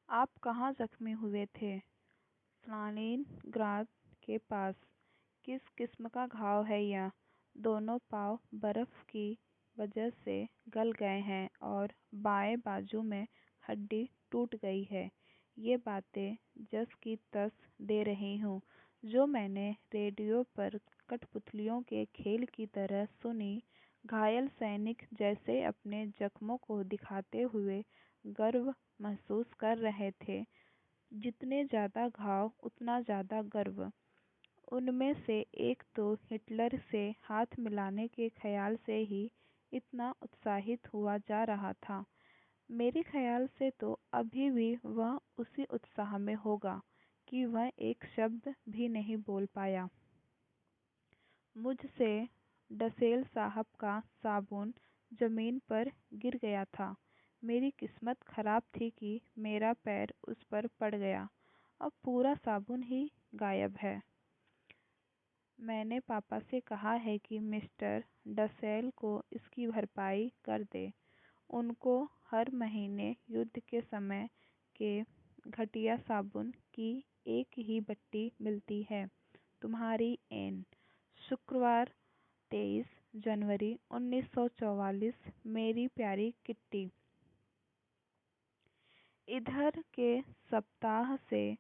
आप कहाँ जख्मी हुए थे? स्टालिनग्राद के पास। किस किस्म का घाव है यह? दोनों पाँव बर्फ की वजह से गल गए हैं और बाएं बाजू में हड्डी टूट गई है। ये बातें जस की तस दे रही हूँ, जो मैंने रेडियो पर कठपुतलियों के खेल की तरह सुनी। घायल सैनिक जैसे अपने जख्मों को दिखाते हुए गर्व महसूस कर रहे थे। जितने ज्यादा घाव उतना ज्यादा गर्व। उनमें से एक तो हिटलर से हाथ मिलाने के ख्याल से ही इतना उत्साहित हुआ जा रहा था। मेरे ख्याल से तो अभी भी वह उसी उत्साह में होगा कि वह एक शब्द भी नहीं बोल पाया। मुझसे डसेल साहब का साबुन जमीन पर गिर गया था। मेरी किस्मत खराब थी कि मेरा पैर उस पर पड़ गया। अब पूरा साबुन ही गायब है। मैंने पापा से कहा है कि मिस्टर डसेल को इसकी भरपाई कर दे। उनको हर महीने युद्ध के समय के घटिया साबुन की एक ही बट्टी मिलती है। तुम्हारी एन। शुक्रवार 23 जनवरी 1944। मेरी प्यारी किट्टी। इधर के सप्ताह से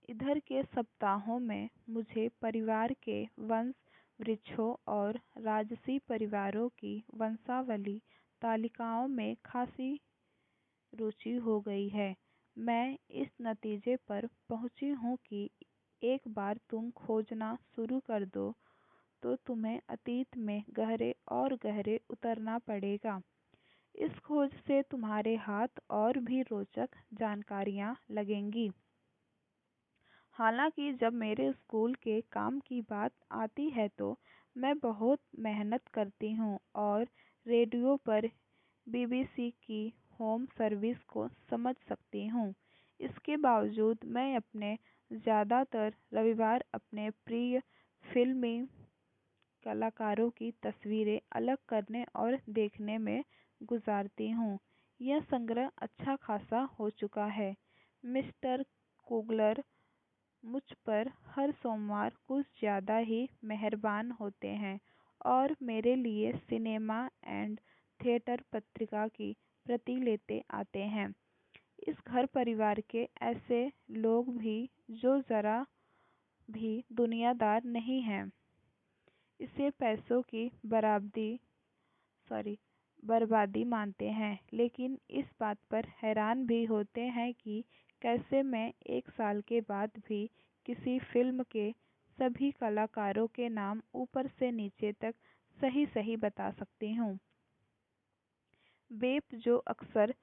इधर के सप्ताहों में मुझे परिवार के वंश वृक्षों और राजसी परिवारों की वंशावली तालिकाओं में खासी रुचि हो गई है। मैं इस नतीजे पर पहुंची हूँ कि एक बार तुम खोजना शुरू कर दो तो तुम्हें अतीत में गहरे और गहरे उतरना पड़ेगा। इस खोज से तुम्हारे हाथ और भी रोचक जानकारियां लगेंगी। हालांकि जब मेरे स्कूल के काम की बात आती है तो मैं बहुत मेहनत करती हूँ और रेडियो पर बीबीसी की होम सर्विस को समझ सकती हूँ। इसके बावजूद मैं अपने ज़्यादातर रविवार अपने प्रिय फिल्मी कलाकारों की तस्वीरें अलग करने और देखने में गुजारती हूँ। यह संग्रह अच्छा खासा हो चुका है। मिस्टर कुगलर मुझ पर हर सोमवार कुछ ज़्यादा ही मेहरबान होते हैं और मेरे लिए सिनेमा एंड थिएटर पत्रिका की प्रति लेते आते हैं। इस घर परिवार के ऐसे लोग भी जो ज़रा भी दुनियादार नहीं हैं, इसे पैसों की बर्बादी मानते हैं, लेकिन इस बात पर हैरान भी होते हैं कि कैसे मैं एक साल के बाद भी किसी फिल्म के सभी कलाकारों के नाम ऊपर से नीचे तक सही सही बता सकती हूँ। बेप जो अक्सर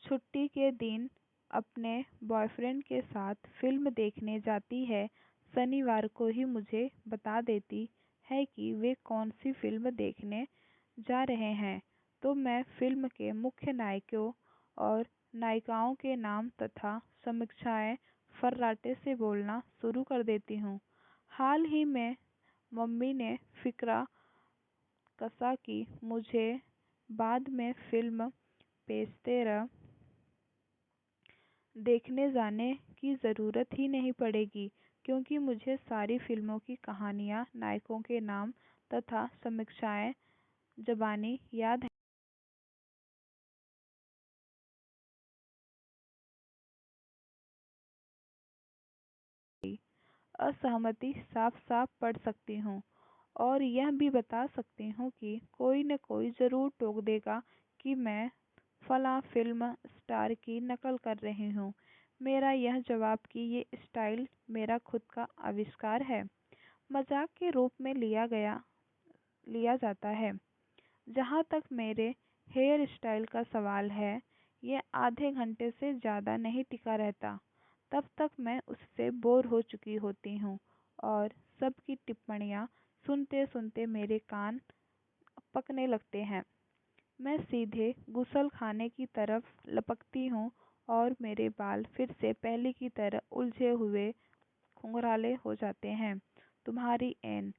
छुट्टी के दिन अपने बॉयफ्रेंड के साथ फिल्म देखने जाती है, शनिवार को ही मुझे बता देती है कि वे कौन सी फिल्म देखने जा रहे हैं। तो मैं फिल्म के मुख्य नायकों और नायिकाओं के नाम तथा समीक्षाएं फर्राटे से बोलना शुरू कर देती हूँ। हाल ही में मम्मी ने फिक्रा कसा कि मुझे बाद में फिल्म पेशतेरा देखने जाने की ज़रूरत ही नहीं पड़ेगी, क्योंकि मुझे सारी फिल्मों की कहानियाँ, नायकों के नाम तथा समीक्षाएं ज़बानी याद है। असहमति साफ साफ पढ़ सकती हूँ और यह भी बता सकती हूँ कि कोई न कोई ज़रूर टोक देगा कि मैं फलां फिल्म स्टार की नकल कर रही हूँ। मेरा यह जवाब कि ये स्टाइल मेरा खुद का आविष्कार है, मजाक के रूप में लिया जाता है। जहाँ तक मेरे हेयर स्टाइल का सवाल है, ये आधे घंटे से ज़्यादा नहीं टिका रहता। तब तक मैं उससे बोर हो चुकी होती हूँ और सबकी टिप्पणियाँ सुनते सुनते मेरे कान पकने लगते हैं। मैं सीधे गुसल खाने की तरफ लपकती हूँ और मेरे बाल फिर से पहले की तरह उलझे हुए घुंघराले हो जाते हैं। तुम्हारी एन।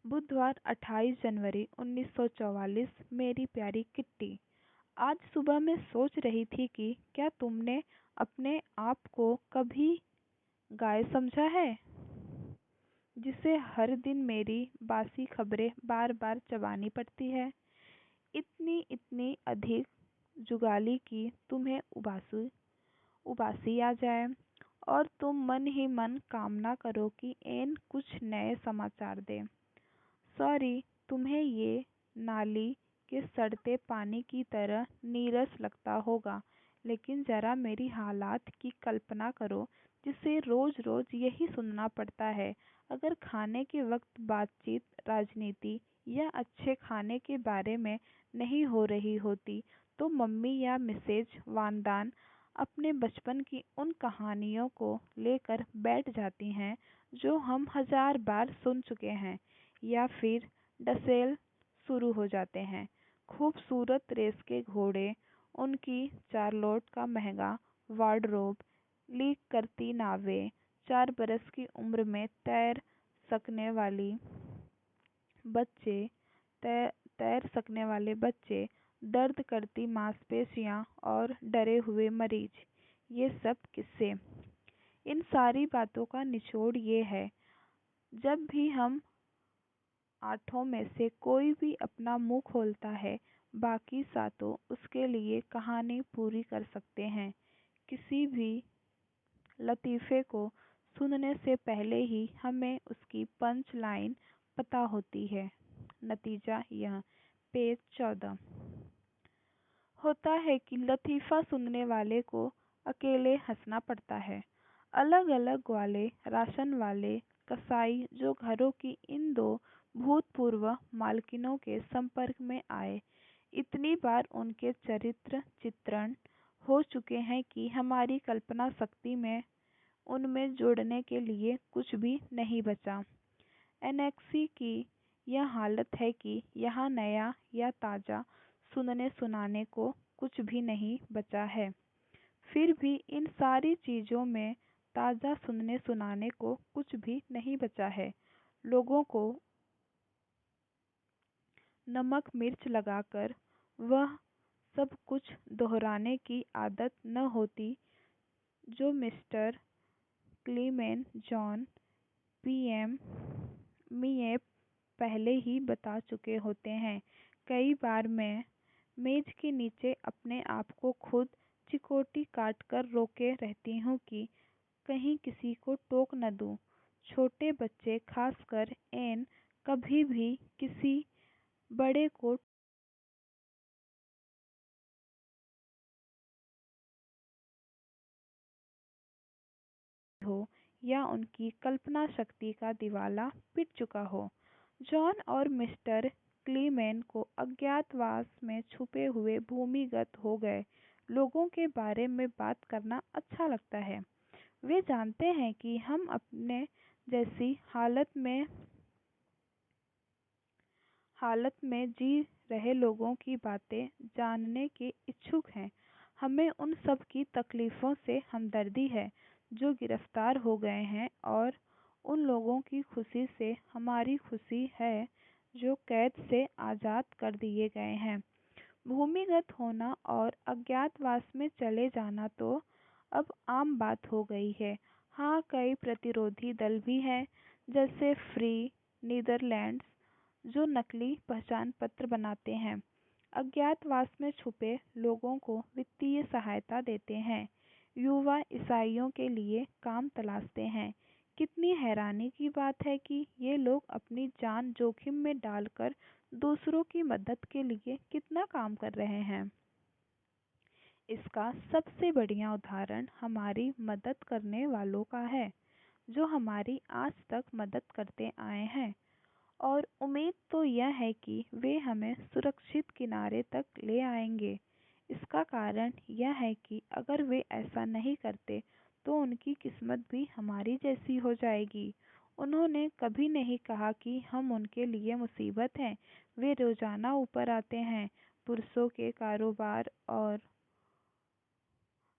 बुधवार 28 जनवरी 1944। मेरी प्यारी किट्टी, आज सुबह मैं सोच रही थी कि क्या तुमने अपने आप को कभी गाय समझा है, जिसे हर दिन मेरी बासी खबरें बार बार चबानी पड़ती है। इतनी इतनी अधिक जुगाली की तुम्हें उबासी उबासी आ जाए और तुम मन ही मन कामना करो कि एन कुछ नए समाचार दे। सॉरी, तुम्हें ये नाली के सड़ते पानी की तरह नीरस लगता होगा, लेकिन जरा मेरी हालात की कल्पना करो, जिसे रोज रोज यही सुनना पड़ता है। अगर खाने के वक्त बातचीत राजनीति या अच्छे खाने के बारे में नहीं हो रही होती, तो मम्मी या मिसेज वांदान अपने बचपन की उन कहानियों को लेकर बैठ जाती हैं जो हम हजार बार सुन चुके हैं, या फिर डसेल शुरू हो जाते हैं। खूबसूरत रेस के घोड़े, उनकी चार्लोट का महंगा वार्डरोब, लीक करती नावें, 4 बरस की उम्र में बच्चे तैर सकने वाले बच्चे, दर्द करती मांसपेशियां और डरे हुए मरीज। ये सब किस्से। इन सारी बातों का निचोड़ ये है, जब भी हम आठों में से कोई भी अपना मुंह खोलता है, बाकी सातों उसके लिए कहानी पूरी कर सकते हैं। किसी भी लतीफ़े को सुनने से पहले ही हमें उसकी पंच लाइन पता होती है। नतीजा यह। पेज 14। होता है कि लतीफ़ा सुनने वाले को अकेले हंसना पड़ता है। अलग अलग ग्वाले, राशन वाले, कसाई जो घरों की इन दो भूतपूर्व मालकिनों के संपर्क में आए, इतनी बार उनके चरित्र चित्रण हो चुके हैं कि हमारी कल्पना शक्ति में उनमें जोड़ने के लिए कुछ भी नहीं बचा। एनेक्सी की यह हालत है कि यहाँ नया या ताज़ा सुनने सुनाने को कुछ भी नहीं बचा है। फिर भी इन सारी चीज़ों में ताज़ा सुनने सुनाने को कुछ भी नहीं बचा है। लोगों को नमक मिर्च लगाकर वह सब कुछ दोहराने की आदत न होती जो मिस्टर क्लीमेन जॉन पीएम मीए पहले ही बता चुके होते हैं। कई बार मैं मेज के नीचे अपने आप को खुद चिकोटी काट कर रोके रहती हूँ कि कहीं किसी को टोक न दूँ। छोटे बच्चे खासकर एन कभी भी किसी बड़े को हो या उनकी कल्पना शक्ति का दिवाला पिट चुका हो। जॉन और मिस्टर क्लीमेन को अज्ञातवास में छुपे हुए भूमिगत हो गए लोगों के बारे में बात करना अच्छा लगता है। वे जानते हैं कि हम अपने जैसी हालत में जी रहे लोगों की बातें जानने के इच्छुक हैं। हमें उन सब की तकलीफ़ों से हमदर्दी है जो गिरफ्तार हो गए हैं, और उन लोगों की खुशी से हमारी खुशी है जो कैद से आज़ाद कर दिए गए हैं। भूमिगत होना और अज्ञातवास में चले जाना तो अब आम बात हो गई है। हाँ, कई प्रतिरोधी दल भी हैं, जैसे फ्री नीदरलैंड्स, जो नकली पहचान पत्र बनाते हैं, अज्ञातवास में छुपे लोगों को वित्तीय सहायता देते हैं, युवा ईसाइयों के लिए काम तलाशते हैं। कितनी हैरानी की बात है कि ये लोग अपनी जान जोखिम में डालकर दूसरों की मदद के लिए कितना काम कर रहे हैं। इसका सबसे बढ़िया उदाहरण हमारी मदद करने वालों का है, जो हमारी आज तक मदद करते आए हैं, और उम्मीद तो यह है कि वे हमें सुरक्षित किनारे तक ले आएंगे। इसका कारण यह है कि अगर वे ऐसा नहीं करते तो उनकी किस्मत भी हमारी जैसी हो जाएगी। उन्होंने कभी नहीं कहा कि हम उनके लिए मुसीबत हैं। वे रोजाना ऊपर आते हैं, पुरुषों के कारोबार और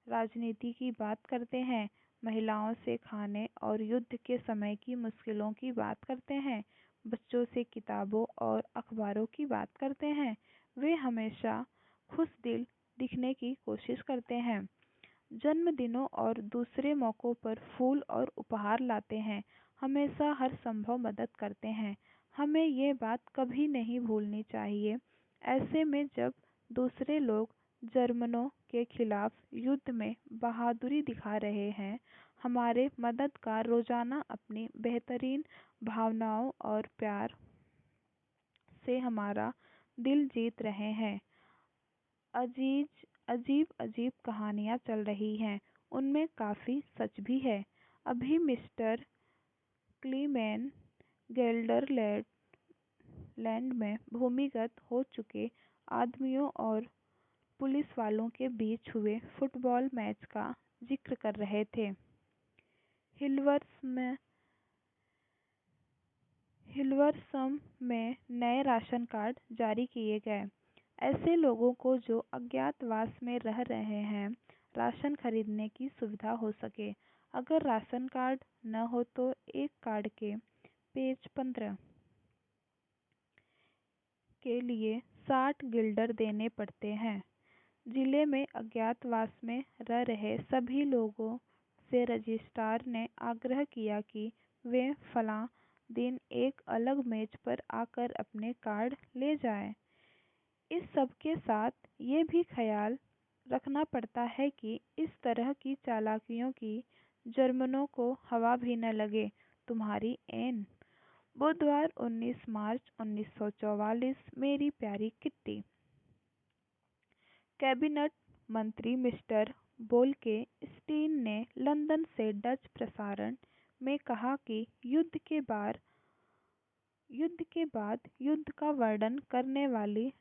राजनीति की बात करते हैं, महिलाओं से खाने और युद्ध के समय की मुश्किलों की बात करते हैं, बच्चों से किताबों और अखबारों की बात करते हैं। वे हमेशा खुश दिल दिखने की कोशिश करते हैं। जन्मदिनों और दूसरे मौक़ों पर फूल और उपहार लाते हैं, हमेशा हर संभव मदद करते हैं। हमें ये बात कभी नहीं भूलनी चाहिए। ऐसे में जब दूसरे लोग जर्मनों के खिलाफ युद्ध में बहादुरी दिखा रहे हैं, हमारे मददगार रोजाना अपनी बेहतरीन भावनाओं और प्यार से हमारा दिल जीत रहे हैं। अजीज अजीब अजीब कहानियां चल रही हैं, उनमें काफी सच भी है। अभी मिस्टर क्लीमेन गेल्डरलैंड में भूमिगत हो चुके आदमियों और पुलिस वालों के बीच हुए फुटबॉल मैच का जिक्र कर रहे थे। हिल्वर्स में हिल्वर्सम में नए राशन कार्ड जारी किए गए। ऐसे लोगों को जो अज्ञातवास में रह रहे हैं, राशन खरीदने की सुविधा हो सके। अगर राशन कार्ड न हो तो एक कार्ड के पेज 15 के लिए 60 गिल्डर देने पड़ते हैं। जिले में अज्ञातवास में रह रहे सभी लोगों से रजिस्ट्रार ने आग्रह किया कि वे फलां दिन एक अलग मेज पर आकर अपने कार्ड ले जाएं। इस सब के साथ ये भी ख्याल रखना पड़ता है कि इस तरह की चालाकियों की जर्मनों को हवा भी न लगे। तुम्हारी एन। बुधवार 19 मार्च 1944। मेरी प्यारी किट्टी। कैबिनेट मंत्री मिस्टर बोल्के स्टीन ने लंदन से डच प्रसारण में कहा कि युद्ध के बाद युद्ध का वर्णन करने वाली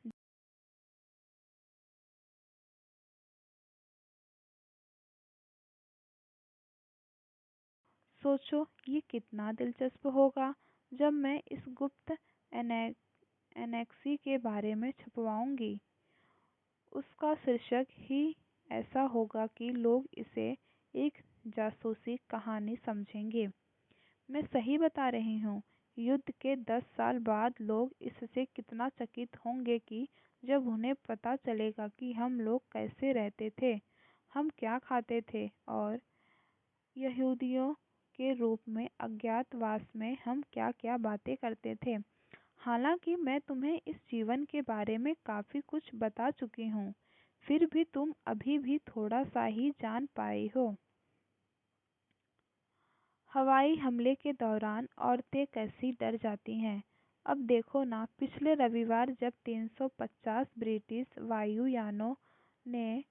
सोचो ये कितना दिलचस्प होगा जब मैं इस गुप्त एनेक्सी के बारे में छपवाऊंगी। उसका शीर्षक ही ऐसा होगा कि लोग इसे एक जासूसी कहानी समझेंगे। मैं सही बता रही हूँ। युद्ध के 10 साल बाद लोग इससे कितना चकित होंगे कि जब उन्हें पता चलेगा कि हम लोग कैसे रहते थे, हम क्या खाते थे और यहूदियों के रूप में अज्ञातवास में हम क्या क्या बातें करते थे। हालांकि मैं तुम्हें इस जीवन के बारे में काफी कुछ बता चुकी हूँ, फिर भी तुम अभी भी थोड़ा सा ही जान पाई हो। हवाई हमले के दौरान औरतें कैसी डर जाती हैं। अब देखो ना, पिछले रविवार जब 350 ब्रिटिश वायुयानों ने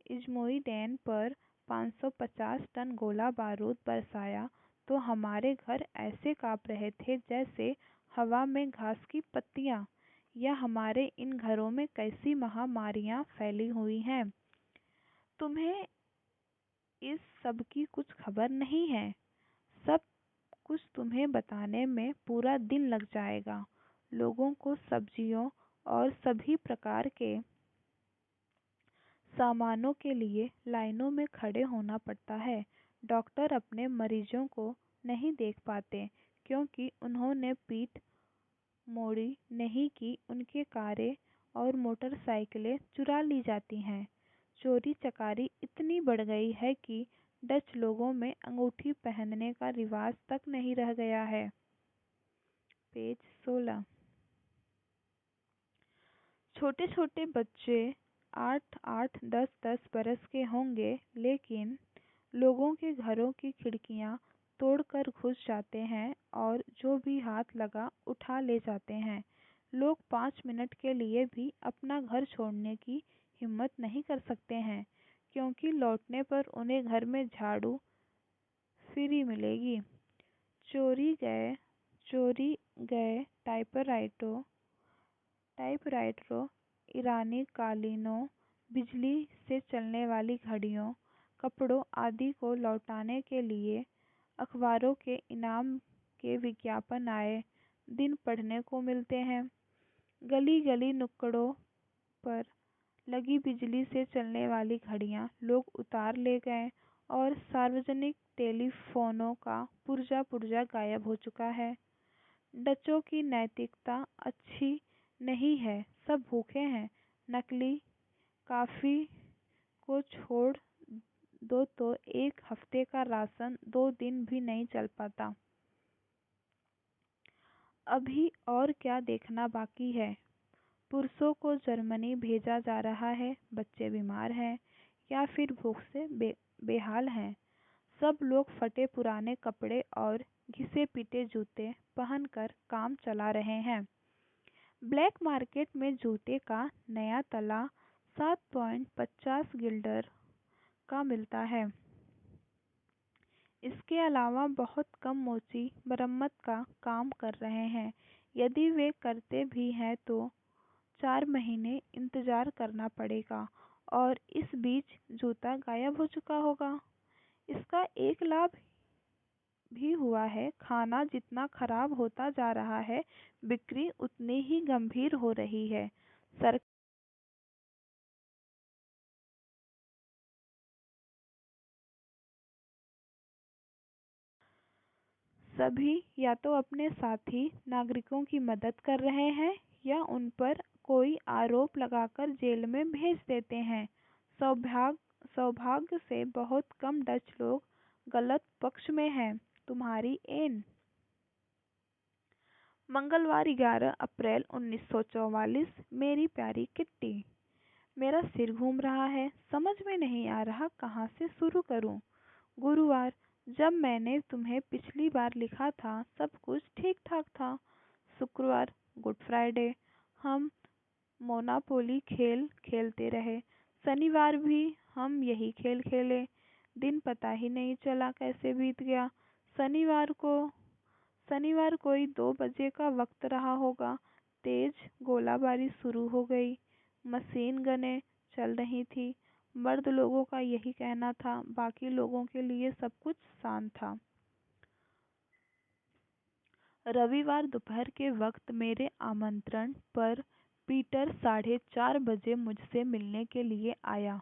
इज्मुई डैम पर 550 टन गोला बारूद बरसाया तो हमारे घर ऐसे कांप रहे थे जैसे हवा में घास की पत्तियां। या हमारे इन घरों में कैसी महामारियां फैली हुई हैं। तुम्हें इस सब की कुछ खबर नहीं है। सब कुछ तुम्हें बताने में पूरा दिन लग जाएगा। लोगों को सब्जियों और सभी प्रकार के सामानों के लिए लाइनों में खड़े होना पड़ता है। डॉक्टर अपने मरीजों को नहीं देख पाते क्योंकि उन्होंने पीठ मोड़ी नहीं कि उनके कारें और मोटरसाइकिलें चुरा ली जाती हैं। चोरी चकारी इतनी बढ़ गई है कि डच लोगों में अंगूठी पहनने का रिवाज तक नहीं रह गया है। पेज 16। छोटे छोटे बच्चे 8-8, 10-10 बरस के होंगे, लेकिन लोगों के घरों की खिड़कियां तोड़कर घुस जाते हैं और जो भी हाथ लगा उठा ले जाते हैं। लोग 5 मिनट के लिए भी अपना घर छोड़ने की हिम्मत नहीं कर सकते हैं क्योंकि लौटने पर उन्हें घर में झाड़ू फ्री मिलेगी। चोरी गए टाइपराइटरों, ईरानी कालीनों, बिजली से चलने वाली घड़ियों, कपड़ों आदि को लौटाने के लिए अखबारों के इनाम के विज्ञापन आए दिन पढ़ने को मिलते हैं। गली गली नुक्कड़ों पर लगी बिजली से चलने वाली घड़ियां लोग उतार ले गए और सार्वजनिक टेलीफोनों का पुर्जा पुर्जा गायब हो चुका है। डचों की नैतिकता अच्छी नहीं है, सब भूखे हैं। नकली काफी को छोड़ दो तो एक हफ्ते का राशन 2 दिन भी नहीं चल पाता। अभी और क्या देखना बाकी है? पुरुषों को जर्मनी भेजा जा रहा है, बच्चे बीमार हैं या फिर भूख से बेहाल हैं। सब लोग फटे पुराने कपड़े और घिसे पिटे जूते पहनकर काम चला रहे हैं। ब्लैक मार्केट में जूते का नया तला 7.50 गिल्डर का मिलता है। इसके अलावा बहुत कम मोची मरम्मत का काम कर रहे हैं। यदि वे करते भी हैं तो 4 महीने इंतजार करना पड़ेगा और इस बीच जूता गायब हो चुका होगा। इसका एक लाभ भी हुआ है, खाना जितना खराब होता जा रहा है, बिक्री उतनी ही गंभीर हो रही है। सर सभी या तो अपने साथी नागरिकों की मदद कर रहे हैं या उन पर कोई आरोप लगाकर जेल में भेज देते हैं। सौभाग्य से बहुत कम डच लोग गलत पक्ष में हैं। तुम्हारी एन। मंगलवार 11 अप्रैल 1944। मेरी प्यारी किट्टी। मेरा सिर घूम रहा है, समझ में नहीं आ रहा कहाँ से शुरू करूँ। गुरुवार, जब मैंने तुम्हें पिछली बार लिखा था सब कुछ ठीक ठाक था। शुक्रवार, गुड फ्राइडे, हम मोनापोली खेल खेलते रहे। शनिवार भी हम यही खेल खेले। दिन पता ही नहीं चला कैसे बीत गया। शनिवार को शनिवार कोई 2 बजे का वक्त रहा होगा। तेज गोलाबारी शुरू हो गई। मशीन गनें चल रही थी। मर्द लोगों का यही कहना था, बाकी लोगों के लिए सब कुछ शांत था। रविवार दोपहर के वक्त मेरे आमंत्रण पर पीटर 4:30 बजे मुझसे मिलने के लिए आया।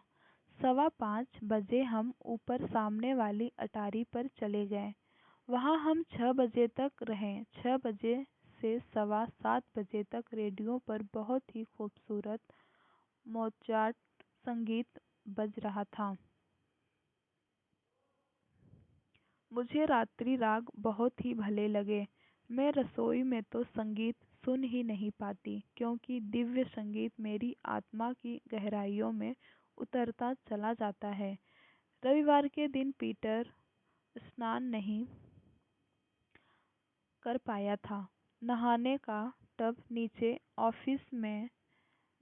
5:15 बजे हम ऊपर सामने वाली अटारी पर चले गए। वहाँ हम 6 बजे तक रहे। 6 बजे से 7:15 बजे तक रेडियो पर बहुत ही खूबसूरत मोजार्ट संगीत बज रहा था। मुझे रात्रि राग बहुत ही भले लगे। मैं रसोई में तो संगीत सुन ही नहीं पाती, क्योंकि दिव्य संगीत मेरी आत्मा की गहराइयों में उतरता चला जाता है। रविवार के दिन पीटर स्नान नहीं कर पाया था। नहाने का टब नीचे ऑफिस में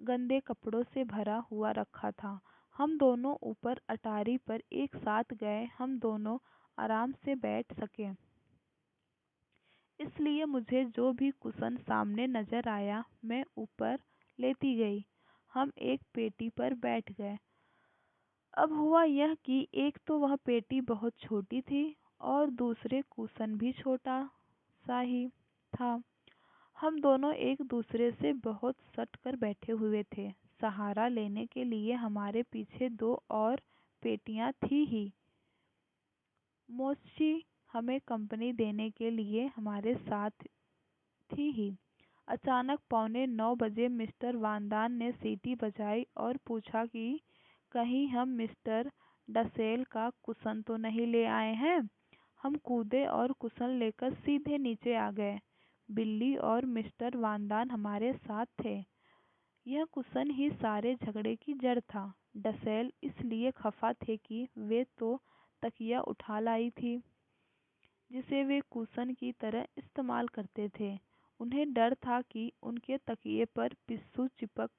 गंदे कपड़ों से भरा हुआ रखा था। हम दोनों ऊपर अटारी पर एक साथ गए। हम दोनों आराम से बैठ सके, इसलिए मुझे जो भी कुशन सामने नजर आया मैं ऊपर लेती गई। हम एक पेटी पर बैठ गए। अब हुआ यह कि एक तो वह पेटी बहुत छोटी थी और दूसरे कुशन भी छोटा सा ही था। हम दोनों एक दूसरे से बहुत सट कर बैठे हुए थे। सहारा लेने के लिए हमारे पीछे 2 और पेटियां थी ही। मोची हमें कंपनी देने के लिए हमारे साथ थी ही। अचानक 9:15 बजे मिस्टर वानदान ने सीटी बजाई और पूछा कि कहीं हम मिस्टर डसेल का कुशन तो नहीं ले आए हैं। हम कूदे और कुशन लेकर सीधे नीचे आ गए। बिल्ली और मिस्टर वानदान हमारे साथ थे। यह कुशन ही सारे झगड़े की जड़ था। डसेल इसलिए खफा थे कि वे तो तकिया उठा लाई थी, जिसे वे कुशन की तरह इस्तेमाल करते थे। उन्हें डर था कि उनके तकिए पर पिस्सू चिपक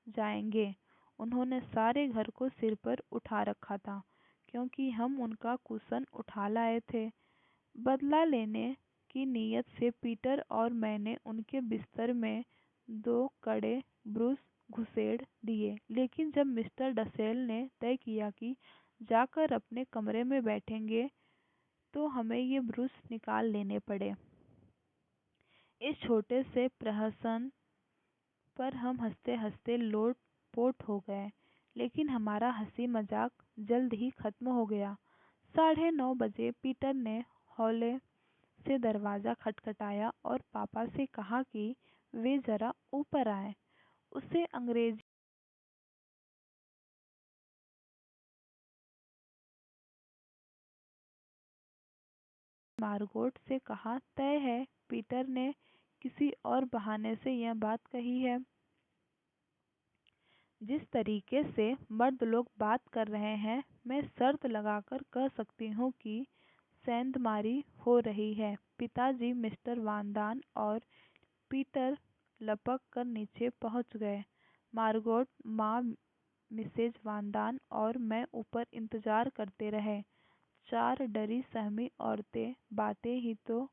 जाएंगे। उन्होंने सारे घर को सिर पर उठा रखा था, क्योंकि हम उनका कुशन उठा लाए थे। बदला लेने की नीयत से पीटर और मैंने उनके बिस्तर में 2 कड़े ब्रूस घुसेड़ दिए। लेकिन जब मिस्टर डसेल ने तय किया कि जाकर अपने कमरे में बैठेंगे, तो हमें ये ब्रूस निकाल लेने पड़े। इस छोटे से प्रहसन पर हम हंसते हंसते लोट पोट हो गए, लेकिन हमारा हंसी मजाक जल्द ही खत्म हो गया। 9:30 बजे पीटर ने हौले से दरवाज़ा खटखटाया और पापा से कहा कि वे जरा ऊपर आए। उसे अंग्रेजी मार्गोट से कहा, तय है पीटर ने किसी और बहाने से यह बात कही है। जिस तरीके से मर्द लोग बात कर रहे हैं, मैं शर्त लगाकर कह सकती हूँ कि सेंधमारी हो रही है। पिताजी मिस्टर वांदान और पीटर लपक कर नीचे पहुंच गए। मार्गोट, माँ, मिसेज वांदान और मैं ऊपर इंतजार करते रहे। चार डरी सहमी औरतें बातें ही तो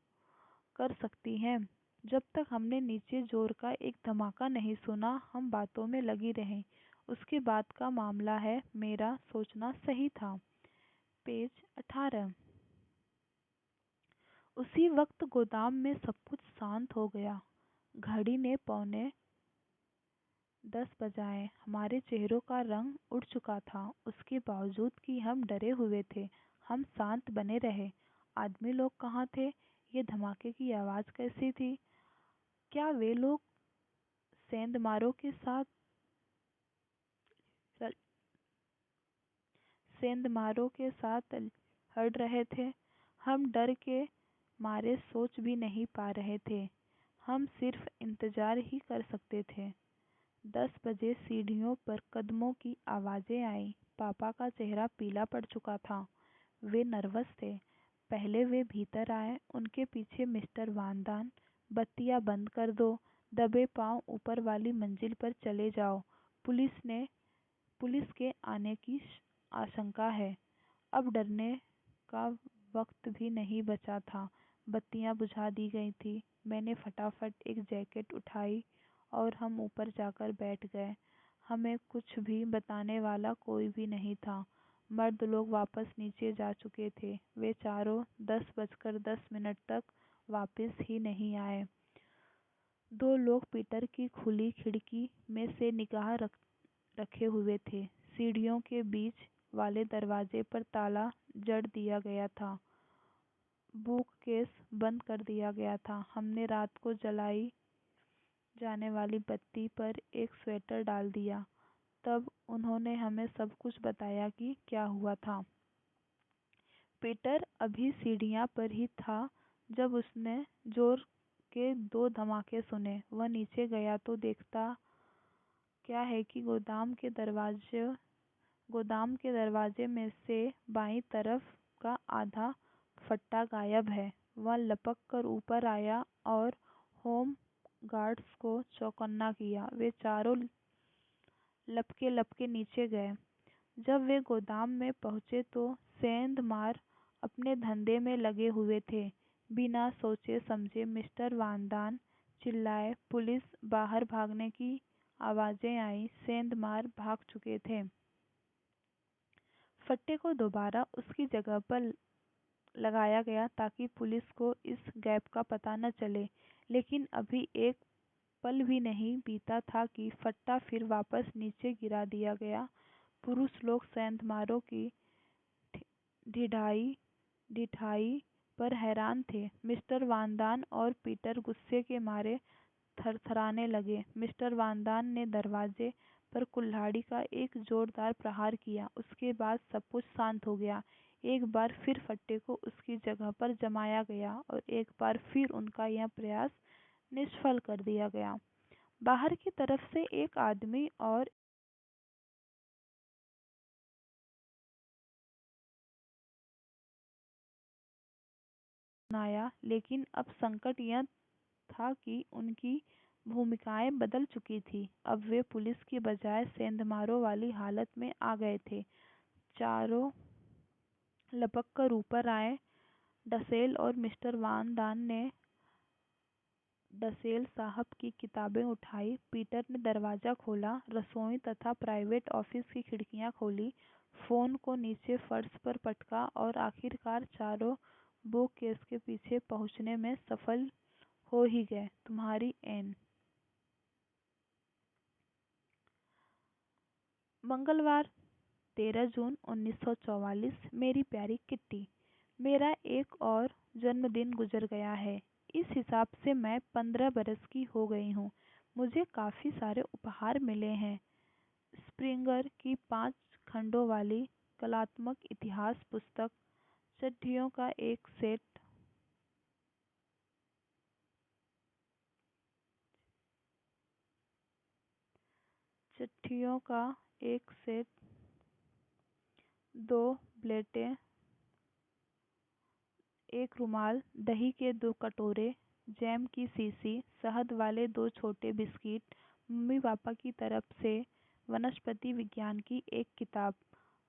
कर सकती हैं। जब तक हमने नीचे जोर का एक धमाका नहीं सुना, हम बातों में लगी रहीं। उसके बाद का मामला है, मेरा सोचना सही था। पेज 18। उसी वक्त गोदाम में सब कुछ शांत हो गया। घड़ी ने 9:45 बजाए। हमारे चेहरों का रंग उड़ चुका था। उसके बावजूद कि हम डरे हुए थे, हम शांत बने रहे। आदमी लोग कहाँ थे? ये धमाके की आवाज़ कैसी थी? क्या वे लोग सेंधमारो के साथ सेंधमारो के साथ लड़ रहे थे? हम डर के मारे सोच भी नहीं पा रहे थे। हम सिर्फ इंतजार ही कर सकते थे। 10 बजे सीढ़ियों पर कदमों की आवाज़ें आईं। पापा का चेहरा पीला पड़ चुका था। वे नर्वस थे। पहले वे भीतर आए, उनके पीछे मिस्टर वांदान। बत्तियाँ बंद कर दो, दबे पांव ऊपर वाली मंजिल पर चले जाओ। पुलिस के आने की आशंका है। अब डरने का वक्त भी नहीं बचा था। बत्तियां बुझा दी गई थी। मैंने फटाफट एक जैकेट उठाई और हम ऊपर जाकर बैठ गए। हमें कुछ भी बताने वाला कोई भी नहीं था। मर्द लोग वापस नीचे जा चुके थे। वे चारों 10:10 तक वापस ही नहीं आए। दो लोग पीटर की खुली खिड़की में से निगाह रखे हुए थे। सीढ़ियों के बीच वाले दरवाजे पर ताला जड़ दिया गया था। बूककेस बंद कर दिया गया था। हमने रात को जलाई जाने वाली बत्ती पर एक स्वेटर डाल दिया। तब उन्होंने हमें सब कुछ बताया कि क्या हुआ था। पीटर अभी सीढ़ियों पर ही था जब उसने जोर के 2 धमाके सुने। वह नीचे गया तो देखता क्या है कि गोदाम के दरवाजे में से बाईं तरफ का आधा फट्टा गायब है। वह लपक कर ऊपर आया और होम गार्ड्स को चौकन्ना किया। वे चारों लपके लपके नीचे गए। जब वे गोदाम में पहुंचे तो सेंधमार अपने धंधे में लगे हुए थे। बिना सोचे समझे मिस्टर वांदान चिल्लाए। पुलिस! बाहर भागने की आवाज़ें आईं। सेंधमार भाग चुके थे। फट्टे को दोबारा उसकी जगह पर लगाया गया ताकि पुलिस को इस गैप का पता न चले। लेकिन अभी एक पल भी नहीं बीता था कि फट्टा फिर वापस नीचे गिरा दिया गया। पुरुष लोग सेंधमारो की ढिठाई ढिठाई पर हैरान थे। मिस्टर वांदान और पीटर गुस्से के मारे थरथराने लगे। मिस्टर वांदान ने दरवाजे पर कुल्हाड़ी का एक जोरदार प्रहार किया। उसके बाद सब कुछ शांत हो गया। एक बार फिर फट्टे को उसकी जगह पर जमाया गया और एक बार फिर उनका यह प्रयास निष्फल कर दिया गया। बाहर की तरफ से एक आदमी और आया, लेकिन अब संकट यह था कि उनकी भूमिकाएं बदल चुकी थी। अब वे पुलिस की बजाय सेंधमारो वाली हालत में आ गए थे। चारों लपक कर ऊपर आए। डसेल और मिस्टर वान दान ने डसेल साहब की किताबें उठाई। पीटर ने दरवाज़ा खोला, रसोई तथा प्राइवेट ऑफिस की खिड़कियां खोली, फ़ोन को नीचे फर्श पर पटका और आखिरकार चारों बुक केस के पीछे पहुंचने में सफल हो ही गए। तुम्हारी एन। मंगलवार 13 जून 1944। मेरी प्यारी किट्टी, मेरा एक और जन्मदिन गुजर गया है। इस हिसाब से मैं 15 बरस की हो गई हूँ। मुझे काफ़ी सारे उपहार मिले हैं। स्प्रिंगर की 5 खंडों वाली कलात्मक इतिहास पुस्तक, चड्ढियों का एक सेट, चिट्ठियों का एक सेट, 2 प्लेटें, एक रुमाल, दही के 2 कटोरे, जैम की शीशी, शहद वाले 2 छोटे बिस्किट, मम्मी पापा की तरफ से वनस्पति विज्ञान की एक किताब,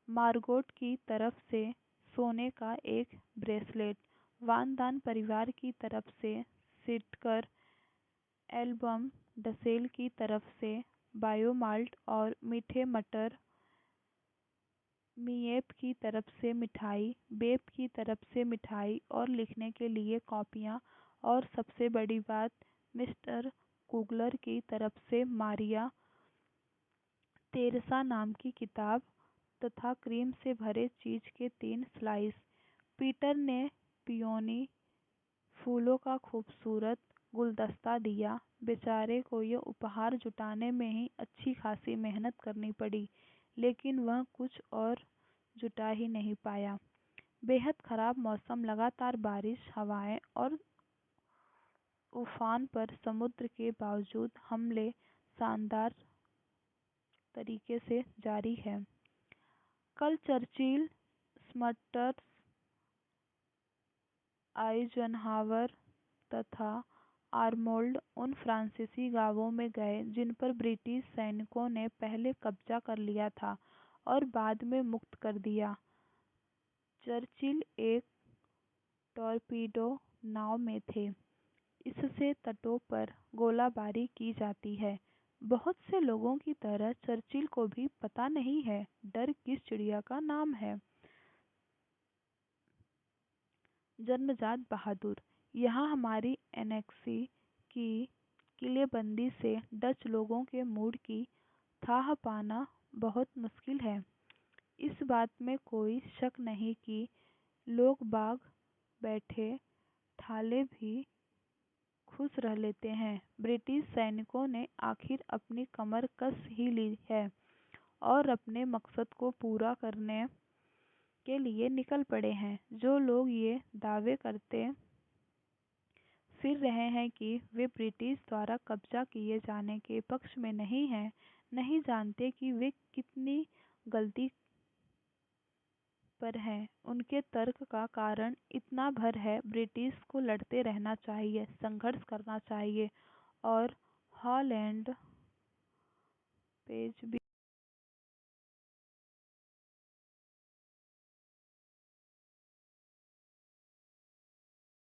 मार्गोट की तरफ से सोने का एक ब्रेसलेट, वानदान परिवार की तरफ से सिटकर एल्बम, डसेल की तरफ से बायोमाल्ट और मीठे मटर, मिएप की तरफ से मिठाई, बेप की तरफ से मिठाई और लिखने के लिए कॉपियाँ, और सबसे बड़ी बात, मिस्टर कुगलर की तरफ से मारिया तेरेसा नाम की किताब तथा क्रीम से भरे चीज के 3 स्लाइस। पीटर ने पियोनी फूलों का खूबसूरत गुलदस्ता दिया। बेचारे को यह उपहार जुटाने में ही अच्छी खासी मेहनत करनी पड़ी, लेकिन वह कुछ और जुटा ही नहीं पाया। बेहद खराब मौसम, लगातार बारिश, हवाएं और उफान पर समुद्र के बावजूद हमले शानदार तरीके से जारी है। कल चर्चिल, स्मटर्स, आइजनहावर तथा आर्नोल्ड उन फ्रांसीसी गांवों में गए जिन पर ब्रिटिश सैनिकों ने पहले कब्जा कर लिया था और बाद में मुक्त कर दिया। चर्चिल एक टॉरपीडो नाव में थे। इससे तटों पर गोलाबारी की जाती है। बहुत से लोगों की तरह चर्चिल को भी पता नहीं है डर किस चिड़िया का नाम है। जन्मजात बहादुर। यहाँ हमारी एनेक्सी की किलेबंदी से डच लोगों के मूड की थाह पाना बहुत मुश्किल है। इस बात में कोई शक नहीं कि लोग बाग बैठे ठाले भी खुश रह लेते हैं। ब्रिटिश सैनिकों ने आखिर अपनी कमर कस ही ली है और अपने मकसद को पूरा करने के लिए निकल पड़े हैं। जो लोग ये दावे करते फिर रहे हैं कि वे ब्रिटिश द्वारा कब्जा किए जाने के पक्ष में नहीं हैं, नहीं जानते कि वे कितनी गलती पर हैं। उनके तर्क का कारण इतना भर है, ब्रिटिश को लड़ते रहना चाहिए, संघर्ष करना चाहिए और हॉलैंड पेज भी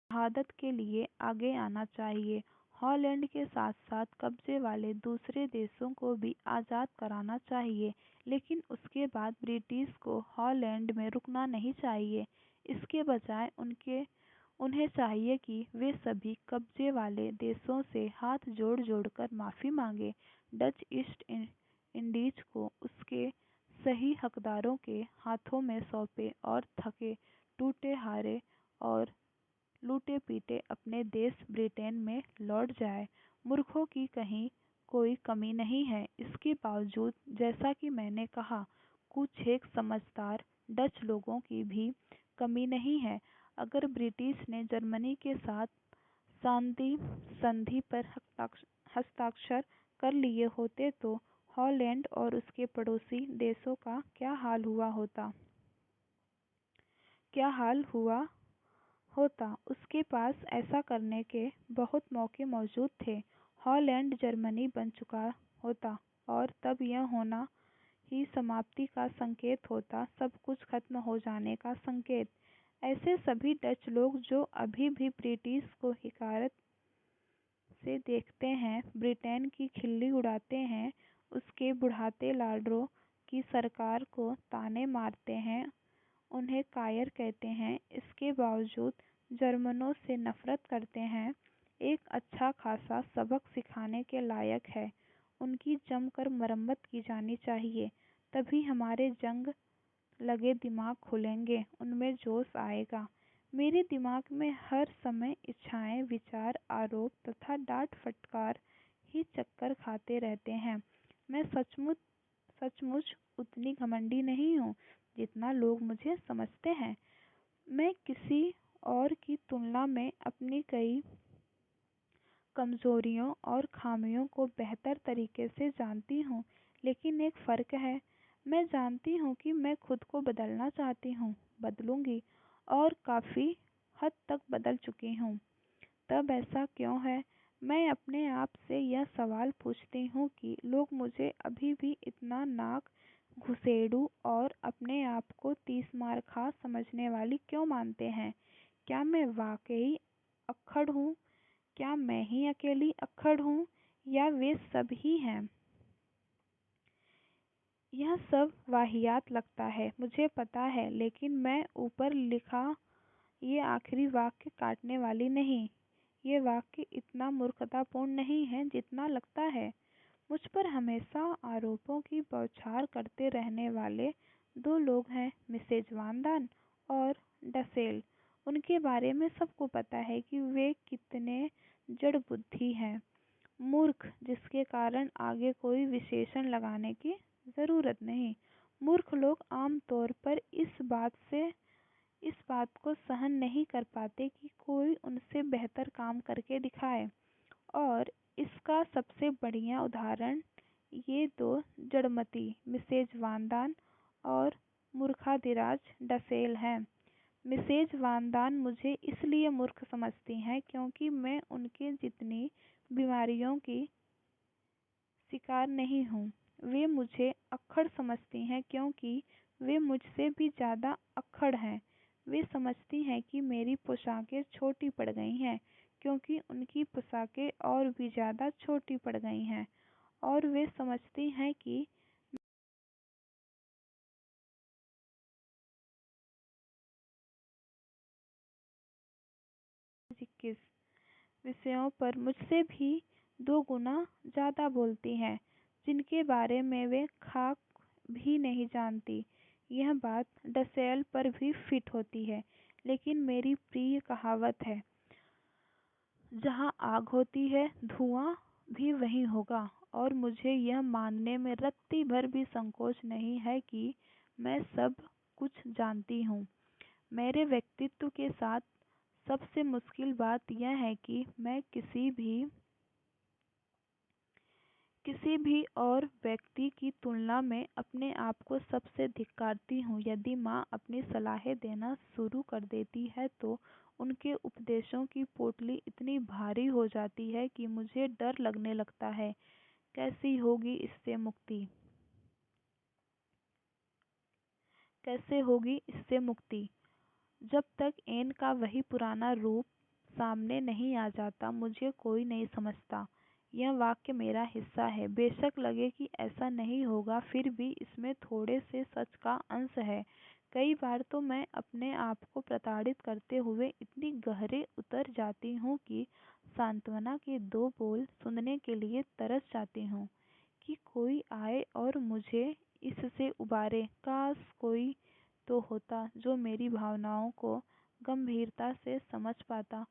शहादत के लिए आगे आना चाहिए। हॉलैंड के साथ साथ कब्जे वाले दूसरे देशों को भी आज़ाद कराना चाहिए, लेकिन उसके बाद ब्रिटिश को हॉलैंड में रुकना नहीं चाहिए। इसके बजाय उन्हें चाहिए कि वे सभी कब्जे वाले देशों से हाथ जोड़ जोड़कर माफ़ी मांगे, डच ईस्ट इंडीज को उसके सही हकदारों के हाथों में सौंपे और थके टूटे हारे और लूटे पीटे अपने देश ब्रिटेन में लौट जाए। मूर्खों की कहीं कोई कमी नहीं है। इसके बावजूद, जैसा कि मैंने कहा, कुछ एक समझदार डच लोगों की भी कमी नहीं है। अगर ब्रिटिश ने जर्मनी के साथ शांति संधि पर हस्ताक्षर कर लिए होते तो हॉलैंड और उसके पड़ोसी देशों का क्या हाल हुआ होता। उसके पास ऐसा करने के बहुत मौके मौजूद थे। हॉलैंड जर्मनी बन चुका होता और तब यह होना ही समाप्ति का संकेत होता, सब कुछ खत्म हो जाने का संकेत। ऐसे सभी डच लोग जो अभी भी ब्रिटिश को हिकारत से देखते हैं, ब्रिटेन की खिल्ली उड़ाते हैं, उसके बुढ़ाते लाडरों की सरकार को ताने मारते हैं, उन्हें कायर कहते हैं, इसके बावजूद जर्मनों से नफरत करते हैं, एक अच्छा खासा सबक सिखाने के लायक है। उनकी जमकर मरम्मत की जानी चाहिए, तभी हमारे जंग लगे दिमाग खुलेंगे, उनमें जोश आएगा। मेरे दिमाग में हर समय इच्छाएं, विचार, आरोप तथा डांट फटकार ही चक्कर खाते रहते हैं। मैं सचमुच उतनी घमंडी नहीं हूँ जितना लोग मुझे समझते हैं। मैं किसी और की तुलना में अपनी कई कमजोरियों और खामियों को बेहतर तरीके से जानती हूँ, लेकिन एक फ़र्क है, मैं जानती हूँ कि मैं खुद को बदलना चाहती हूँ, बदलूंगी, और काफ़ी हद तक बदल चुकी हूँ। तब ऐसा क्यों है? मैं अपने आप से यह सवाल पूछती हूँ कि लोग मुझे अभी भी इतना नाक घुसेड़ू और अपने आप को 30 मार खा समझने वाली क्यों मानते हैं? क्या मैं वाकई अक्खड़ हूँ? क्या मैं ही अकेली अक्खड़ हूँ, या वे सब ही हैं? यह सब वाहियात लगता है, मुझे पता है, लेकिन मैं ऊपर लिखा ये आखिरी वाक्य काटने वाली नहीं। ये वाक्य इतना मूर्खतापूर्ण नहीं है जितना लगता है। मुझ पर हमेशा आरोपों की बौछार करते रहने वाले दो लोग हैं, मिसेज वांदान और डसेल। उनके बारे में सबको पता है कि वे कितने जड़ बुद्धि हैं, मूर्ख, जिसके कारण आगे कोई विशेषण लगाने की जरूरत नहीं। मूर्ख लोग आम तौर पर इस बात को सहन नहीं कर पाते कि कोई उनसे बेहतर काम करके दिखाए, और इसका सबसे बढ़िया उदाहरण ये दो जड़मती मिसेज वांदान और मूर्खाधिराज डसेल हैं। मिसेज वांदान मुझे इसलिए मूर्ख समझती हैं क्योंकि मैं उनके जितनी बीमारियों की शिकार नहीं हूँ। वे मुझे अक्खड़ समझती हैं क्योंकि वे मुझसे भी ज़्यादा अक्खड़ हैं। वे समझती हैं कि मेरी पोशाकें छोटी पड़ गई हैं क्योंकि उनकी पोशाकें और भी ज़्यादा छोटी पड़ गई हैं, और वे समझती हैं कि 21 विषयों पर मुझसे भी 2 गुना ज़्यादा बोलती हैं, जिनके बारे में वे खाक भी नहीं जानती। यह बात डसेल पर भी फिट होती है, लेकिन मेरी प्रिय कहावत है, जहाँ आग होती है धुआं भी वहीं होगा, और मुझे यह मानने में रत्ती भर भी संकोच नहीं है कि मैं सब कुछ जानती हूँ। मेरे व्यक्तित्व के साथ सबसे मुश्किल बात यह है कि मैं किसी भी और व्यक्ति की तुलना में अपने आप को सबसे धिक्कारती हूँ। यदि माँ अपनी सलाहें देना शुरू कर देती है तो उनके उपदेशों की पोटली इतनी भारी हो जाती है कि मुझे डर लगने लगता है। कैसी होगी इससे मुक्ति? कैसे होगी इससे मुक्ति? जब तक एन का वही पुराना रूप सामने नहीं आ जाता, मुझे कोई नहीं समझता। यह वाक्य मेरा हिस्सा है, बेशक लगे कि ऐसा नहीं होगा, फिर भी इसमें थोड़े से सच का अंश है। कई बार तो मैं अपने आप को प्रताड़ित करते हुए इतनी गहरे उतर जाती हूँ कि सांत्वना के 2 बोल सुनने के लिए तरस जाती हूँ, कि कोई आए और मुझे इससे उबारे। काश कोई तो होता जो मेरी भावनाओं को गंभीरता से समझ पाता।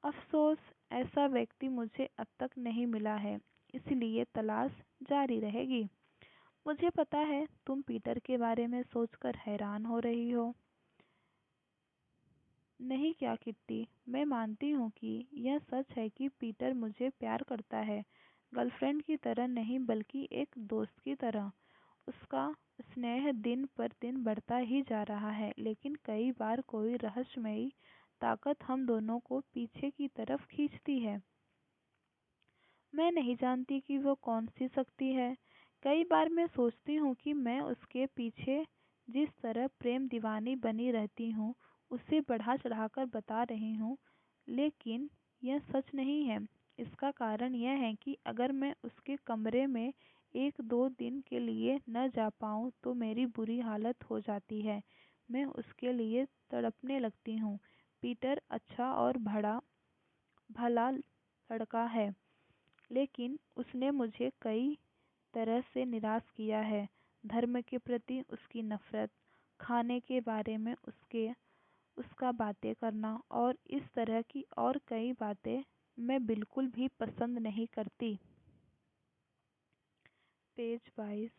अफसोस, ऐसा व्यक्ति मुझे अब तक नहीं मिला है, इसलिए तलाश जारी रहेगी। मुझे पता है तुम पीटर के बारे में सोचकर हैरान हो रही हो। नहीं, क्या किट्टी, मैं मानती हूँ कि यह सच है कि पीटर मुझे प्यार करता है, गर्लफ्रेंड की तरह नहीं बल्कि एक दोस्त की तरह। उसका स्नेह दिन पर दिन बढ़ता ही जा रहा है, लेकिन कई बार कोई रहस्यमयी ताकत हम दोनों को पीछे की तरफ खींचती है। मैं नहीं जानती कि वो कौन सी शक्ति है। कई बार मैं सोचती हूँ कि मैं उसके पीछे जिस तरह प्रेम दीवानी बनी रहती हूँ, उसे बढ़ा चढ़ाकर बता रही हूँ, लेकिन यह सच नहीं है। इसका कारण यह है कि अगर मैं उसके कमरे में 1-2 दिन के लिए न जा पाऊँ तो मेरी बुरी हालत हो जाती है। मैं उसके लिए तड़पने लगती हूँ। पीटर अच्छा और भड़ा भला लड़का है, लेकिन उसने मुझे कई तरह से निराश किया है। धर्म के प्रति उसकी नफरत, खाने के बारे में उसका बातें करना, और इस तरह की और कई बातें मैं बिल्कुल भी पसंद नहीं करती। पेज 22।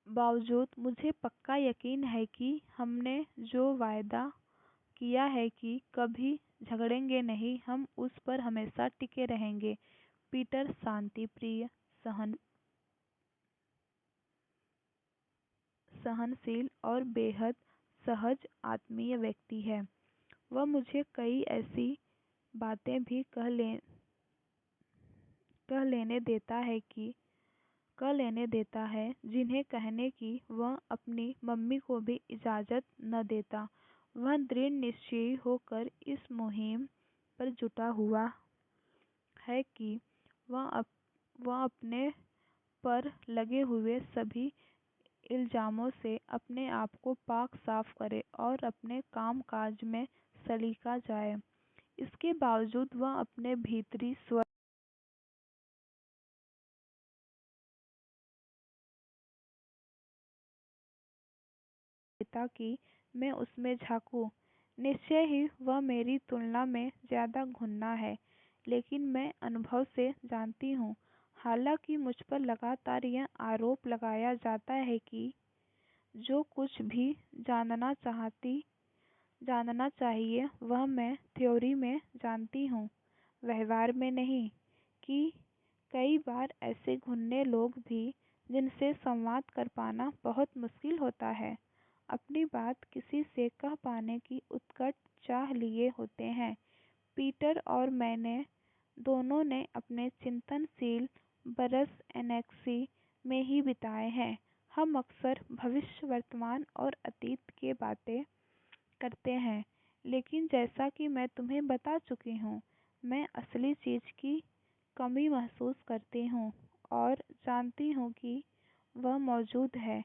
बावजूद मुझे पक्का यकीन है कि हमने जो वायदा किया है कि कभी झगड़ेंगे नहीं, हम उस पर हमेशा टिके रहेंगे। पीटर शांतिप्रिय, सहन सहनशील और बेहद सहज आत्मीय व्यक्ति है। वह मुझे कई ऐसी बातें भी कह लेने देता है जिन्हें कहने की वह अपनी मम्मी को भी इजाजत न देता। वह दृढ़ निश्चयी होकर इस मुहिम पर जुटा हुआ है कि वह अपने पर लगे हुए सभी इल्जामों से अपने आप को पाक साफ करे और अपने काम काज में सलीका जाए। इसके बावजूद वह अपने भीतरी स्व कि मैं उसमें झांकूं। निश्चय ही वह मेरी तुलना में ज्यादा घुन्ना है, लेकिन मैं अनुभव से जानती हूँ। हालांकि मुझ पर लगातार यह आरोप लगाया जाता है कि जो कुछ भी जानना चाहिए वह मैं थ्योरी में जानती हूँ, व्यवहार में नहीं। कि कई बार ऐसे घुन्ने लोग भी जिनसे संवाद कर पाना बहुत मुश्किल होता है, अपनी बात किसी से कह पाने की उत्कट चाह लिए होते हैं। पीटर और मैंने दोनों ने अपने चिंतनशील बरस एनेक्सी में ही बिताए हैं। हम अक्सर भविष्य, वर्तमान और अतीत की बातें करते हैं, लेकिन जैसा कि मैं तुम्हें बता चुकी हूँ, मैं असली चीज की कमी महसूस करती हूँ और जानती हूँ कि वह मौजूद है।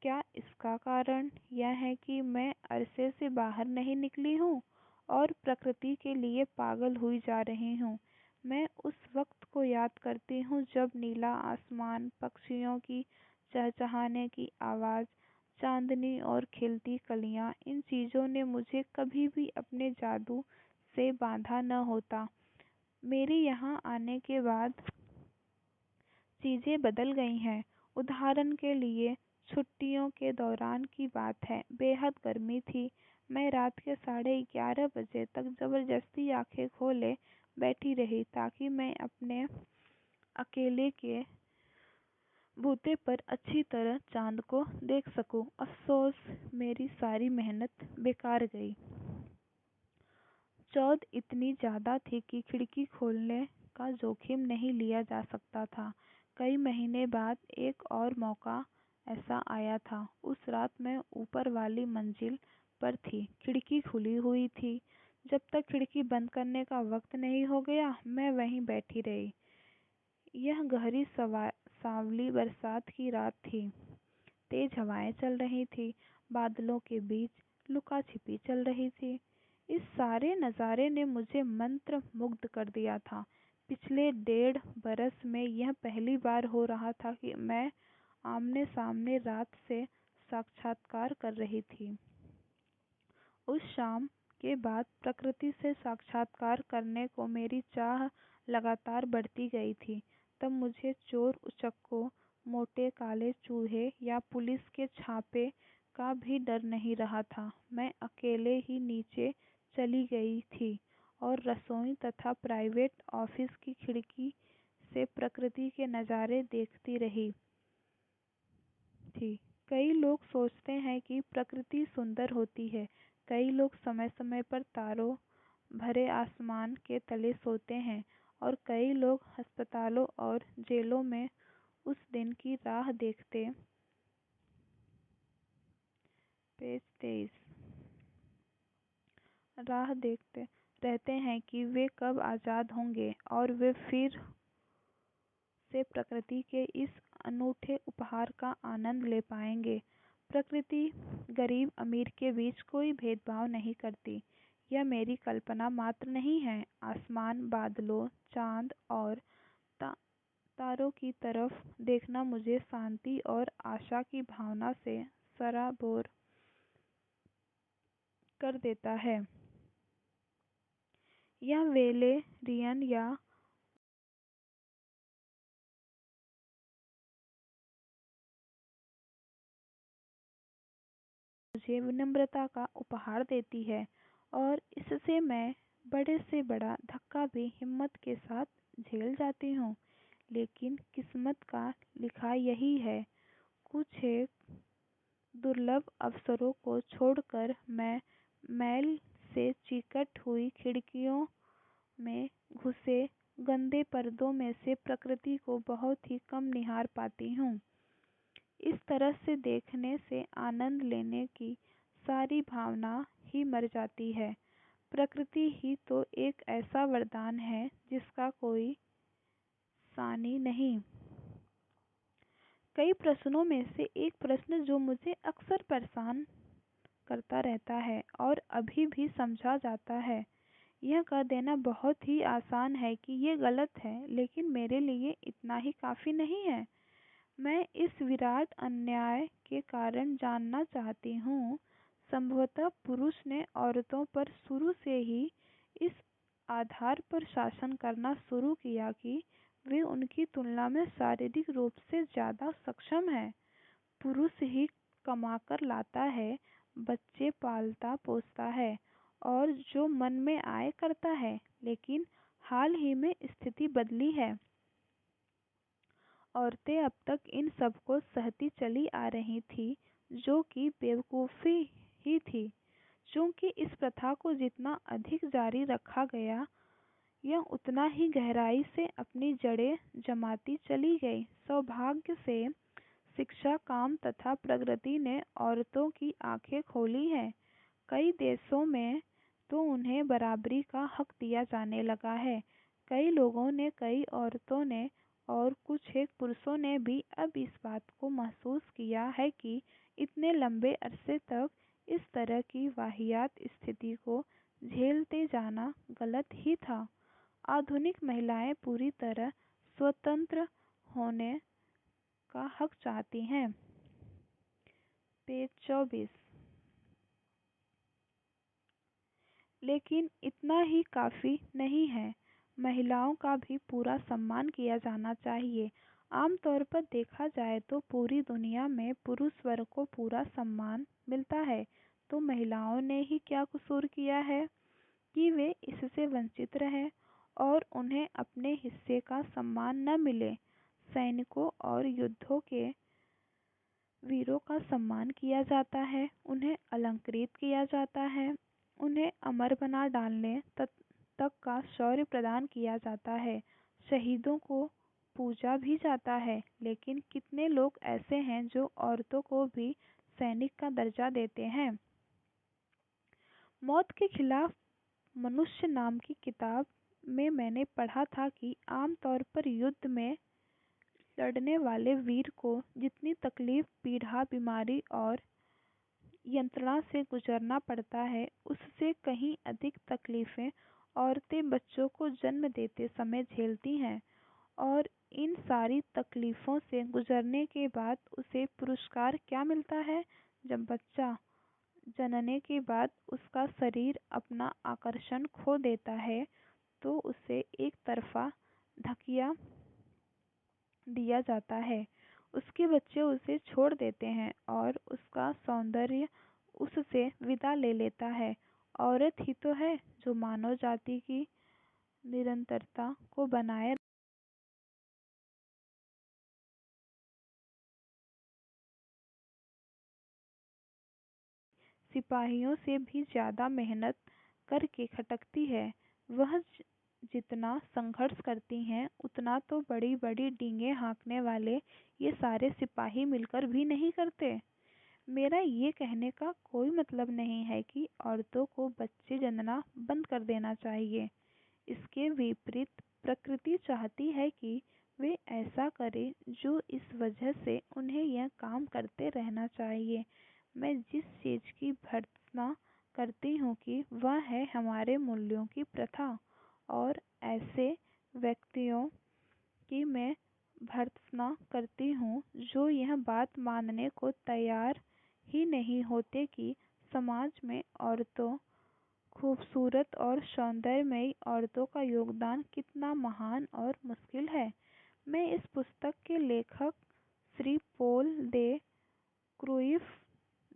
क्या इसका कारण यह है कि मैं अरसे से बाहर नहीं निकली हूँ और प्रकृति के लिए पागल हुई जा रही हूँ? मैं उस वक्त को याद करती हूँ जब नीला आसमान, पक्षियों की चहचहाने की आवाज़, चांदनी और खिलती कलियाँ, इन चीज़ों ने मुझे कभी भी अपने जादू से बांधा न होता। मेरे यहाँ आने के बाद चीजें बदल गई हैं। उदाहरण के लिए छुट्टियों के दौरान की बात है, बेहद गर्मी थी। मैं रात के 11:30 बजे तक जबरदस्ती आंखें खोले बैठी रही ताकि मैं अपने अकेले के बूते पर अच्छी तरह चांद को देख सकूं। अफसोस, मेरी सारी मेहनत बेकार गई। चौद इतनी ज्यादा थी कि खिड़की खोलने का जोखिम नहीं लिया जा सकता था। कई महीने बाद एक और मौका ऐसा आया था। उस रात मैं ऊपर वाली मंजिल पर थी, खिड़की खुली हुई थी। जब तक खिड़की बंद करने का वक्त नहीं हो गया, मैं वहीं बैठी रही। यह गहरी सांवली बरसात की रात थी। तेज हवाएं चल रही थी, बादलों के बीच लुका छिपी चल रही थी। इस सारे नज़ारे ने मुझे मंत्र मुग्ध कर दिया था। पिछले 1.5 बरस में यह पहली बार हो रहा था कि मैं आमने सामने रात से साक्षात्कार कर रही थी। उस शाम के बाद प्रकृति से साक्षात्कार करने को मेरी चाह लगातार बढ़ती गई थी। तब मुझे चोर उचक्कों, मोटे काले चूहे या पुलिस के छापे का भी डर नहीं रहा था। मैं अकेले ही नीचे चली गई थी और रसोई तथा प्राइवेट ऑफिस की खिड़की से प्रकृति के नज़ारे देखती रही थी। कई लोग सोचते हैं कि प्रकृति सुंदर होती है। कई लोग समय समय पर तारों भरे आसमान के तले सोते हैं और कई लोग अस्पतालों और जेलों में उस दिन की पेज 23 राह देखते रहते हैं कि वे कब आज़ाद होंगे और वे फिर से प्रकृति के इस अनूठे उपहार का आनंद ले पाएंगे। प्रकृति गरीब अमीर के बीच कोई भेदभाव नहीं करती। यह मेरी कल्पना मात्र नहीं है। आसमान, बादलों, चांद और ता, तारों की तरफ देखना मुझे शांति और आशा की भावना से सराबोर कर देता है। यह वेलेरियन या मुझे विनम्रता का उपहार देती है और इससे मैं बड़े से बड़ा धक्का भी हिम्मत के साथ झेल जाती हूँ। लेकिन किस्मत का लिखा यही है। कुछ एक दुर्लभ अवसरों को छोड़कर मैं मैल से चिकट हुई खिड़कियों में घुसे गंदे पर्दों में से प्रकृति को बहुत ही कम निहार पाती हूँ। इस तरह से देखने से आनंद लेने की सारी भावना ही मर जाती है। प्रकृति ही तो एक ऐसा वरदान है जिसका कोई सानी नहीं। कई प्रश्नों में से एक प्रश्न जो मुझे अक्सर परेशान करता रहता है और अभी भी समझा जाता है, यह कह देना बहुत ही आसान है कि ये गलत है, लेकिन मेरे लिए इतना ही काफी नहीं है। मैं इस विराट अन्याय के कारण जानना चाहती हूँ। संभवतः पुरुष ने औरतों पर शुरू से ही इस आधार पर शासन करना शुरू किया कि वे उनकी तुलना में शारीरिक रूप से ज्यादा सक्षम हैं। पुरुष ही कमाकर लाता है, बच्चे पालता पोसता है और जो मन में आए करता है। लेकिन हाल ही में स्थिति बदली है। औरतें अब तक इन सब को सहती चली आ रही थी, जो कि बेवकूफ़ी ही थी। चूंकि इस प्रथा को जितना अधिक जारी रखा गया, यह उतना ही गहराई से अपनी जड़ें जमाती चली गई। सौभाग्य से शिक्षा, काम तथा प्रगति ने औरतों की आंखें खोली हैं। कई देशों में तो उन्हें बराबरी का हक दिया जाने लगा है। कई लोगों ने, कई औरतों ने और कुछ एक पुरुषों ने भी अब इस बात को महसूस किया है कि इतने लंबे अरसे तक इस तरह की वाहियात स्थिति को झेलते जाना गलत ही था। आधुनिक महिलाएं पूरी तरह स्वतंत्र होने का हक चाहती हैं। पेज 24। लेकिन इतना ही काफी नहीं है। महिलाओं का भी पूरा सम्मान किया जाना चाहिए। आमतौर पर देखा जाए तो पूरी दुनिया में पुरुष वर्ग को पूरा सम्मान मिलता है, तो महिलाओं ने ही क्या कसूर किया है कि वे इससे वंचित रहे और उन्हें अपने हिस्से का सम्मान न मिले। सैनिकों और युद्धों के वीरों का सम्मान किया जाता है, उन्हें अलंकृत किया जाता है, उन्हें अमर बना डालने तक का शौर्य प्रदान किया जाता है। शहीदों को पूजा भी जाता है। लेकिन कितने लोग ऐसे हैं जो औरतों को भी सैनिक का दर्जा देते हैं। मौत के खिलाफ मनुष्य नाम की किताब में मैंने पढ़ा था कि आमतौर पर युद्ध में लड़ने वाले वीर को जितनी तकलीफ, पीड़ा, बीमारी और यंत्रणा से गुजरना पड़ता है, उससे कहीं अधिक तकलीफें औरतें बच्चों को जन्म देते समय झेलती हैं। और इन सारी तकलीफों से गुजरने के बाद उसे पुरस्कार क्या मिलता है? जब बच्चा जनने के बाद उसका शरीर अपना आकर्षण खो देता है, तो उसे एक तरफा धकिया दिया जाता है। उसके बच्चे उसे छोड़ देते हैं और उसका सौंदर्य उससे विदा ले लेता है। औरत ही तो है जो मानव जाति की निरंतरता को बनाए सिपाहियों से भी ज्यादा मेहनत करके खटकती है। वह जितना संघर्ष करती हैं, उतना तो बड़ी बड़ी डींगे हाँकने वाले ये सारे सिपाही मिलकर भी नहीं करते। मेरा ये कहने का कोई मतलब नहीं है कि औरतों को बच्चे जनना बंद कर देना चाहिए। इसके विपरीत प्रकृति चाहती है कि वे ऐसा करें, जो इस वजह से उन्हें यह काम करते रहना चाहिए। मैं जिस चीज की भर्त्सना करती हूँ कि वह है हमारे मूल्यों की प्रथा, और ऐसे व्यक्तियों की मैं भर्त्सना करती हूँ जो यह बात मानने को तैयार ही नहीं होते कि समाज में औरतों, खूबसूरत और सौंदर्यमयी औरतों का योगदान कितना महान और मुश्किल है। मैं इस पुस्तक के लेखक श्री पोल दे क्रूइफ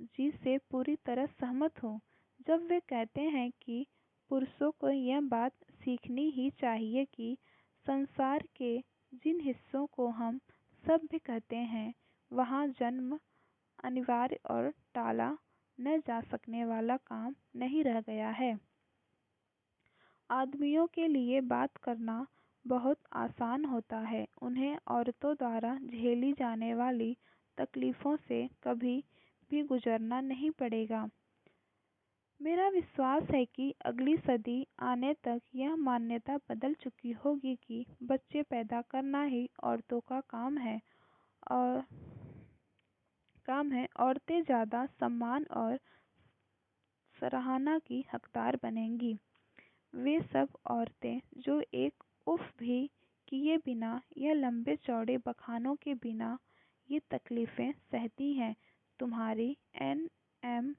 जी से पूरी तरह सहमत हूँ, जब वे कहते हैं कि पुरुषों को यह बात सीखनी ही चाहिए कि संसार के जिन हिस्सों को हम सभ्य कहते हैं वहाँ जन्म अनिवार्य और टाला न जा सकने वाला काम नहीं रह गया है। आदमियों के लिए बात करना बहुत आसान होता है, उन्हें औरतों द्वारा झेली जाने वाली तकलीफों से कभी भी गुजरना नहीं पड़ेगा। मेरा विश्वास है कि अगली सदी आने तक यह मान्यता बदल चुकी होगी कि बच्चे पैदा करना ही औरतों का और काम है। औरतें ज़्यादा सम्मान और सराहना की हकदार बनेंगी। वे सब औरतें जो एक उफ भी किए बिना या लंबे चौड़े बखानों के बिना ये तकलीफें सहती हैं, तुम्हारी NM